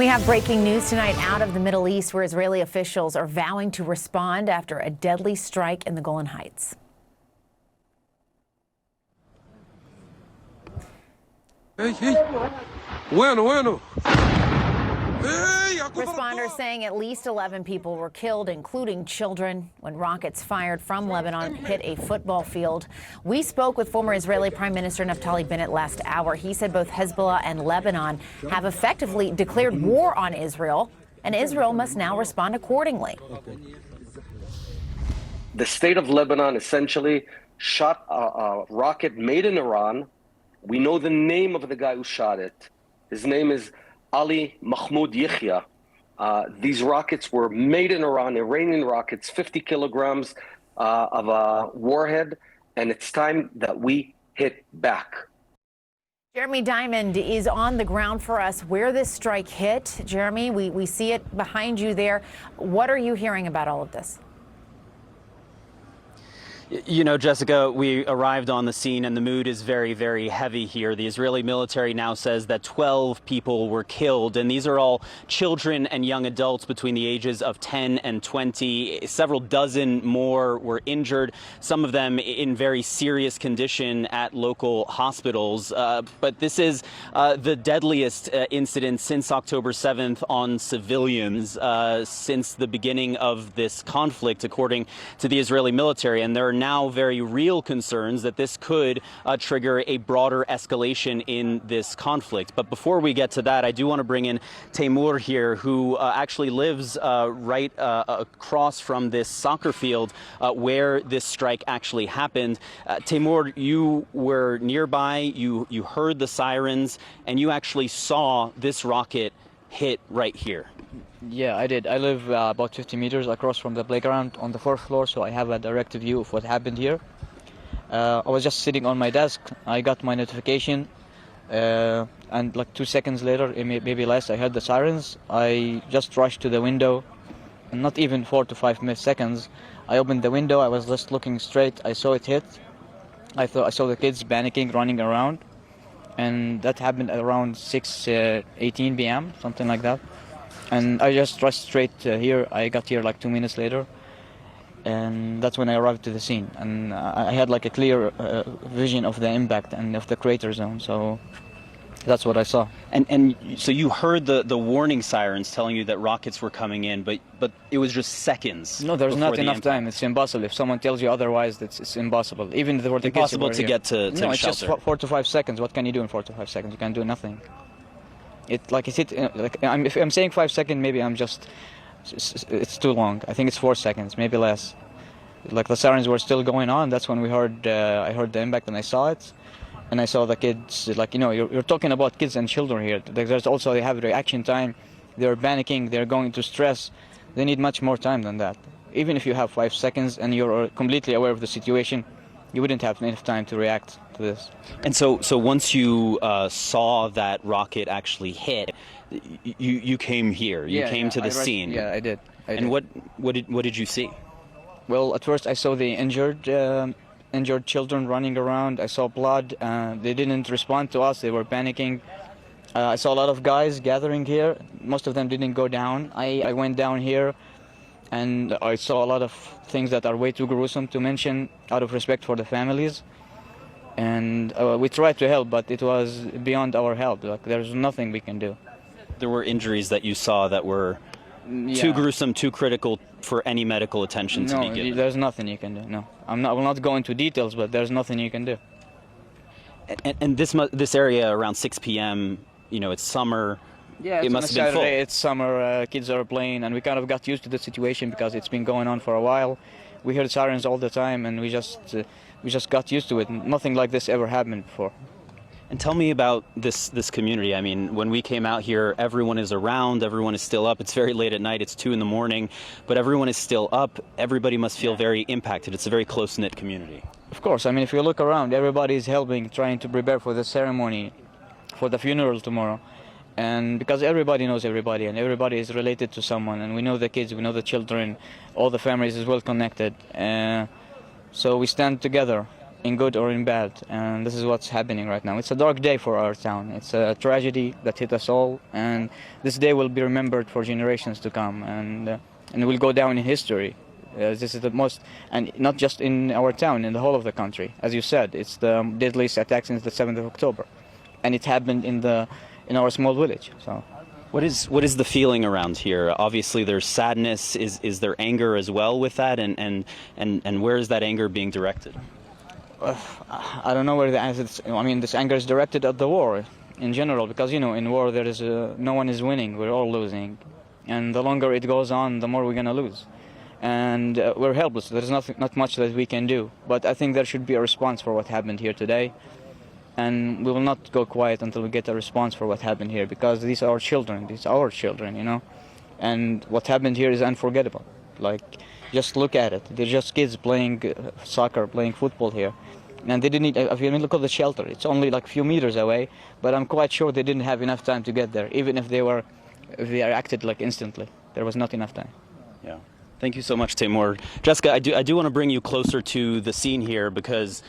We have breaking news tonight out of the Middle East, where Israeli officials are vowing to respond after a deadly strike in the Golan Heights. Bueno. Responders saying at least 11 people were killed, including children, when rockets fired from Lebanon hit a football field. We spoke with former Israeli Prime Minister Naftali Bennett last hour. He said both Hezbollah and Lebanon have effectively declared war on Israel, and Israel must now respond accordingly. The state of Lebanon essentially shot a rocket made in Iran. We know the name of the guy who shot it. His name is Ali Mahmoud Yahya. These rockets were made in Iran, Iranian rockets, 50 kilograms of a warhead, and it's time that we hit back. Jeremy Diamond is on the ground for us where this strike hit. Jeremy, we see it behind you there. What are you hearing about all of this? You know, Jessica, we arrived on the scene and the mood is very, very heavy here. The Israeli military now says that 12 people were killed, and these are all children and young adults between the ages of 10 and 20. Several dozen more were injured, some of them in very serious condition at local hospitals. But this is the deadliest incident since October 7th on civilians since the beginning of this conflict, according to the Israeli military. And there are now very real concerns that this could trigger a broader escalation in this conflict. But before we get to that, I do want to bring in Timur here, who actually lives right across from this soccer field where this strike actually happened. Timur, you were nearby, you heard the sirens, and you actually saw this rocket hit right here. Yeah, I did. I live about 50 meters across from the playground on the 4th floor, so I have a direct view of what happened here. I was just sitting on my desk. I got my notification, and like 2 seconds later, maybe less, I heard the sirens. I just rushed to the window, and not even 4 to 5 seconds. I opened the window. I was just looking straight. I saw it hit. I saw the kids panicking, running around, and that happened at around 6:18 p.m., something like that. And I just rushed straight here. I got here like 2 minutes later, and that's when I arrived to the scene. And I had like a clear vision of the impact and of the crater zone, so that's what I saw. And so you heard the warning sirens telling you that rockets were coming in, but it was just seconds. No, there's not enough time. It's impossible. If someone tells you otherwise, it's impossible. Even the impossible to get to no, it's shelter. just 4 to 5 seconds. What can you do in 4 to 5 seconds? You can do nothing. If I'm saying 5 seconds, maybe it's too long. I think it's 4 seconds, maybe less. Like the sirens were still going on. That's when I heard the impact and I saw it. And I saw the kids, like, you know, you're talking about kids and children here. There's also, they have reaction time. They're panicking, they're going to stress. They need much more time than that. Even if you have 5 seconds and you're completely aware of the situation, you wouldn't have enough time to react to this. And so once you saw that rocket actually hit, you came here. You came to the scene. Yeah, I did. And what did you see? Well, at first I saw the injured children running around. I saw blood. They didn't respond to us. They were panicking. I saw a lot of guys gathering here. Most of them didn't go down. I went down here, and I saw a lot of things that are way too gruesome to mention out of respect for the families. And we tried to help, but it was beyond our help. Like, there's nothing we can do. There were injuries that you saw that were too gruesome, too critical for any medical attention to be given. No, there's nothing you can do. No, I will not go into details, but there's nothing you can do. And this area around 6 p.m., you know, it's summer. Yeah, it must have been full. It's summer. Kids are playing, and we kind of got used to the situation because it's been going on for a while. We heard sirens all the time, and we just got used to it. Nothing like this ever happened before. And tell me about this community. I mean, when we came out here, everyone is around, everyone is still up. It's very late at night, it's 2 in the morning, but everyone is still up. Everybody must feel very impacted. It's a very close-knit community. Of course. I mean, if you look around, everybody is helping, trying to prepare for the ceremony, for the funeral tomorrow. And because everybody knows everybody, and everybody is related to someone, and we know the kids, we know the children, all the families is well connected. So we stand together. in good or in bad, and this is what's happening right now. It's a dark day for our town. It's a tragedy that hit us all, and this day will be remembered for generations to come, and will go down in history. This is the most, and not just in our town, in the whole of the country. As you said, it's the deadliest attack since the 7th of October, and it happened in our small village. So. What is the feeling around here? Obviously, there's sadness. Is there anger as well with that? And where is that anger being directed? I don't know where the answer is. I mean, this anger is directed at the war in general, because in war there is no one is winning. We're all losing, and the longer it goes on, the more we're gonna lose, and we're helpless. There's not much that we can do. But I think there should be a response for what happened here today. And we will not go quiet until we get a response for what happened here, because these are our children. These are our children, And what happened here is unforgettable. Like, just look at it. They're just kids playing soccer, playing football here. And they didn't, if you look at the shelter, it's only like a few meters away, but I'm quite sure they didn't have enough time to get there, even if they acted like instantly. There was not enough time. Yeah. Thank you so much, Timur. Jessica, I do want to bring you closer to the scene here, because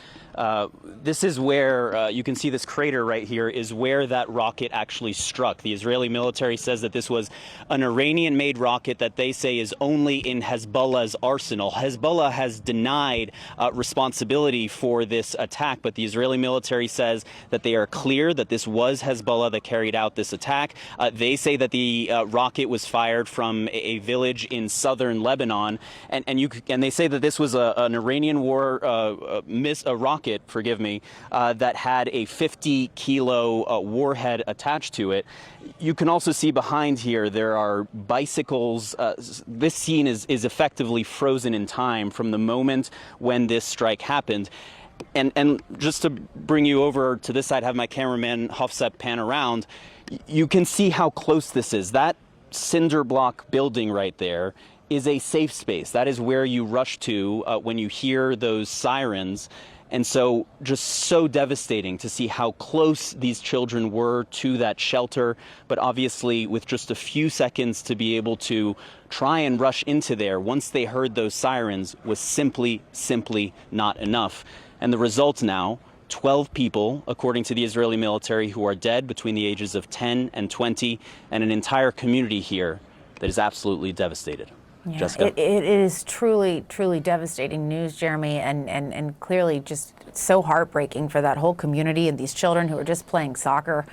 this is where you can see this crater right here is where that rocket actually struck. The Israeli military says that this was an Iranian-made rocket that they say is only in Hezbollah's arsenal. Hezbollah has denied responsibility for this attack, but the Israeli military says that they are clear that this was Hezbollah that carried out this attack. They say that the rocket was fired from a village in southern Lebanon, and they say that this was an Iranian rocket, that had a 50-kilo warhead attached to it. You can also see behind here there are bicycles. This scene is effectively frozen in time from the moment when this strike happened. And just to bring you over to this side, have my cameraman Hafsat pan around, you can see how close this is. That cinder block building right there is a safe space. That is where you rush to when you hear those sirens. And so just so devastating to see how close these children were to that shelter, but obviously with just a few seconds to be able to try and rush into there once they heard those sirens was simply not enough. And the results now, 12 people, according to the Israeli military, who are dead between the ages of 10 and 20, and an entire community here that is absolutely devastated. Yeah, Jessica? It is truly devastating news, Jeremy, and clearly just so heartbreaking for that whole community and these children who are just playing soccer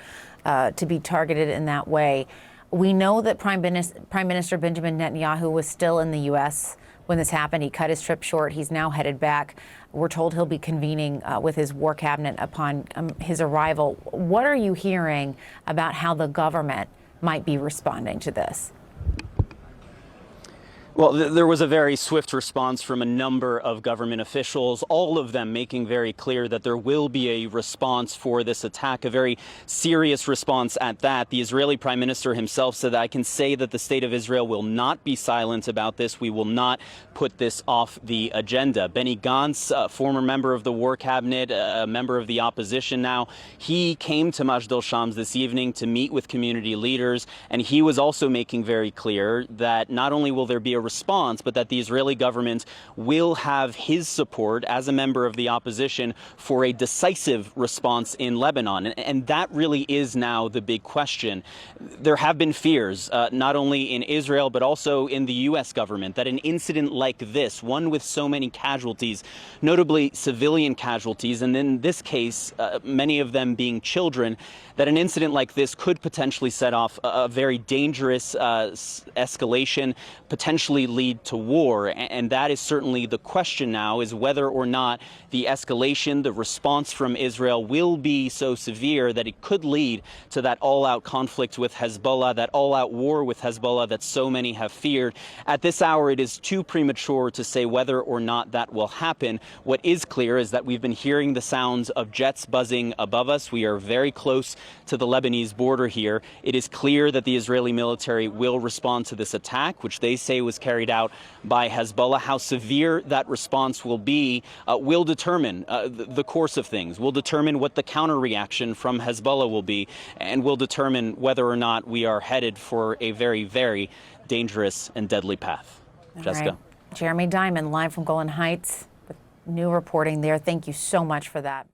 to be targeted in that way. We know that Prime Minister Benjamin Netanyahu was still in the U.S. when this happened. He cut his trip short. He's now headed back. We're told he'll be convening with his war cabinet upon his arrival. What are you hearing about how the government might be responding to this? Well, there was a very swift response from a number of government officials, all of them making very clear that there will be a response for this attack, a very serious response at that. The Israeli Prime Minister himself said, "I can say that the state of Israel will not be silent about this. We will not put this off the agenda." Benny Gantz, a former member of the War Cabinet, a member of the opposition now, he came to Majdal Shams this evening to meet with community leaders, and he was also making very clear that not only will there be a response, but that the Israeli government will have his support as a member of the opposition for a decisive response in Lebanon. And that really is now the big question. There have been fears, not only in Israel, but also in the U.S. government, that an incident like this, one with so many casualties, notably civilian casualties, and in this case, many of them being children, that an incident like this could potentially set off a very dangerous escalation, potentially lead to war. And that is certainly the question now, is whether or not the escalation, the response from Israel will be so severe that it could lead to that all-out conflict with Hezbollah, that all-out war with Hezbollah that so many have feared. At this hour, it is too premature to say whether or not that will happen. What is clear is that we've been hearing the sounds of jets buzzing above us. We are very close to the Lebanese border here. It is clear that the Israeli military will respond to this attack, which they say was carried out by Hezbollah. How severe that response will be will determine the course of things, will determine what the counter reaction from Hezbollah will be, and will determine whether or not we are headed for a very, very dangerous and deadly path. Jessica. All right. Jeremy Diamond, live from Golan Heights with new reporting there. Thank you so much for that.